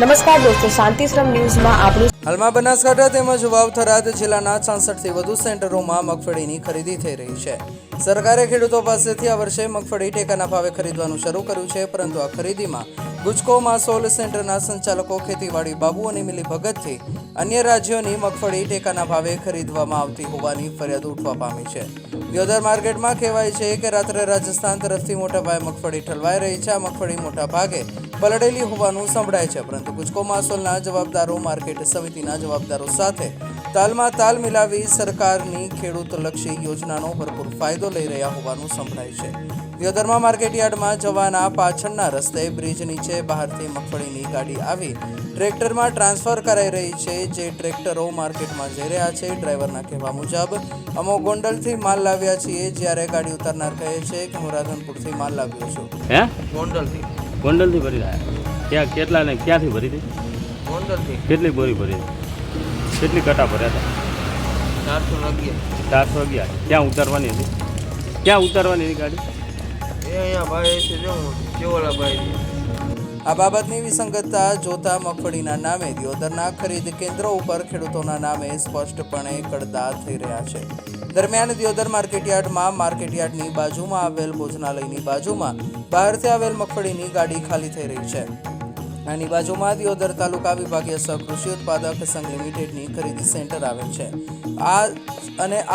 નમસ્કાર દોસ્તો, શાંતિશ્રમ ન્યૂઝમાં આપણું હાલમાં બનાસકાંઠા તેમજ વાવ થરાદ જિલ્લાના 66થી વધુ સેન્ટરોમાં મગફળીની ખરીદી થઈ રહી છે. સરકારે ખેડૂતો પાસેથી આ વર્ષે મગફળી ટેકાના ભાવે ખરીદવાનું શરૂ કર્યું છે, પરંતુ આ ખરીદીમાં ગુજકો માસોલ સેન્ટરના સંચાલકો ખેતીવાડી બાબુ અને મિલીભગતથી અન્ય રાજ્યોની મગફળી ટેકાના ભાવે ખરીદવામાં આવતી હોવાની ફરિયાદ ઉઠવા પામી છે. દિયોદર માર્કેટમાં કહેવાય છે કે રાત્રે રાજસ્થાન તરફથી મોટા પાયે મગફળી ઠલવાઈ રહી છે. આ મગફળી મોટા ભાગે પલળેલી હોવાનું સંભળાય છે, પરંતુ ગુજકો માસોલના જવાબદારો માર્કેટ સમિતિના જવાબદારો સાથે તાલમાં તાલ મિલાવી સરકારની ખેડૂતલક્ષી યોજનાનો ભરપૂર ફાયદો લઈ રહ્યા હોવાનું સંભળાય છે. દિયોદરમાં માર્કેટયાર્ડમાં જવાના પાછળના રસ્તે બ્રિજ નીચે બહારથી મગફળીની ગાડી આવી ટ્રેક્ટરમાં ટ્રાન્સફર કરાઈ રહી છે. જે ટ્રેક્ટરો માર્કેટમાં જઈ રહ્યા છે. ડ્રાઈવરના કહેવા મુજબ અમો ગોંડલથી માલ લાવ્યા છીએ, જ્યારે ગાડી ઉતારનાર કહે છે કે હું રાધનપુરથી માલ લાવ્યો છું. ગોંડલથી ભરી રહ્યા ક્યાં કેટલા ને ક્યાંથી ભરી હતી? ગોંડલથી. કેટલી બોરી ભરી હતી? કેટલી કટા ભર્યા હતા? 411. ક્યાં ઉતારવાની હતી? ક્યાં ઉતારવાની હતી ગાડી? એ અહીંયા ભાઈ છે, જો કેવલા ભાઈ. આ બાબતની વિસંગતતા જોતા મગફળીના નામે દિયોદરના ખરીદ કેન્દ્રો ઉપર ખેડૂતોના નામે સ્પષ્ટપણે કડદા થઈ રહ્યા છે. દરમિયાન દિયોદર માર્કેટયાર્ડની બાજુમાં આવેલ ભોજનાલયની બાજુમાં બહારથી આવેલ મગફળીની ગાડી ખાલી થઈ રહી છે. આની બાજુમાં દિયોદર તાલુકા વિભાગીય સહકૃષિ ઉત્પાદક સંઘ લિમિટેડની ખરીદી સેન્ટર આવેલ છે.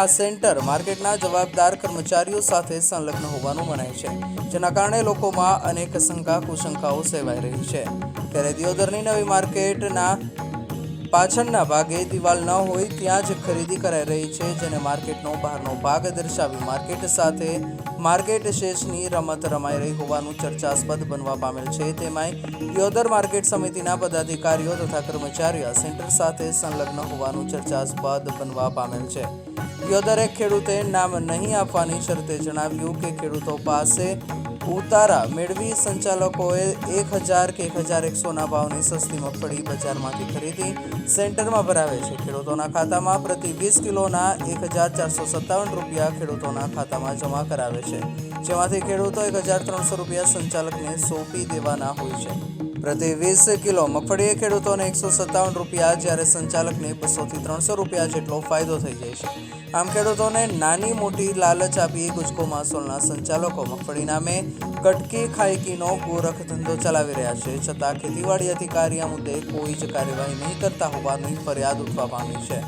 આ સેન્ટર માર્કેટના જવાબદાર કર્મચારીઓ સાથે સંલગ્ન હોવાનું મનાય છે, જેના કારણે લોકોમાં અનેક શંકા કુશંકાઓ સેવાઈ રહી છે. ત્યારે દિયોદરની નવી માર્કેટના પાછળના ભાગે દિવાલ ન હોય ત્યાં જ ખરીદી કરાઈ રહી છે, જેને માર્કેટનો બહારનો ભાગ દર્શાવી માર્કેટ સાથે માર્કેટ શેષની રમત રમાઈ રહી હોવાનું ચર્ચાસ્પદ બનવા પામેલ છે. તેમાંય દિયોદર માર્કેટ સમિતિના પદાધિકારીઓ તથા કર્મચારીઓ સેન્ટર સાથે સંલગ્ન હોવાનું ચર્ચાસ્પદ બનવા પામેલ છે. દિયોદર એક ખેડૂતે નામ નહીં આપવાની શરતે જણાવ્યું કે ખેડૂતો પાસે ઉતારા મેળવી સંચાલકોએ 1000 કે 1100ના ભાવની સસ્તી મગફળી બજારમાંથી ખરીદી સેન્ટરમાં ભરાવે છે. ખેડૂતોના ખાતામાં પ્રતિ 20 કિલોના 1457 રૂપિયા ખેડૂતોના ખાતામાં જમા કરાવે છે, જેમાંથી ખેડૂતો 1300 રૂપિયા સંચાલકને સોંપી દેવાના હોય છે. પ્રતિ 20 કિલો મગફળીએ ખેડૂતોને 157 રૂપિયા, જ્યારે સંચાલકને 200 થી 300 રૂપિયા જેટલો ફાયદો થઈ જાય છે. આમ ખેડૂતોને નાની મોટી લાલચ આપી ગુજકો માસોલના સંચાલકો મગફળી નામે કટકી ખાયકીનો ગોરખ ધંધો ચલાવી રહ્યા છે. છતાં ખેતીવાડી અધિકારી આ મુદ્દે કોઈ જ કાર્યવાહી નહીં કરતા હોવાની ફરિયાદ ઉઠવા પામી છે.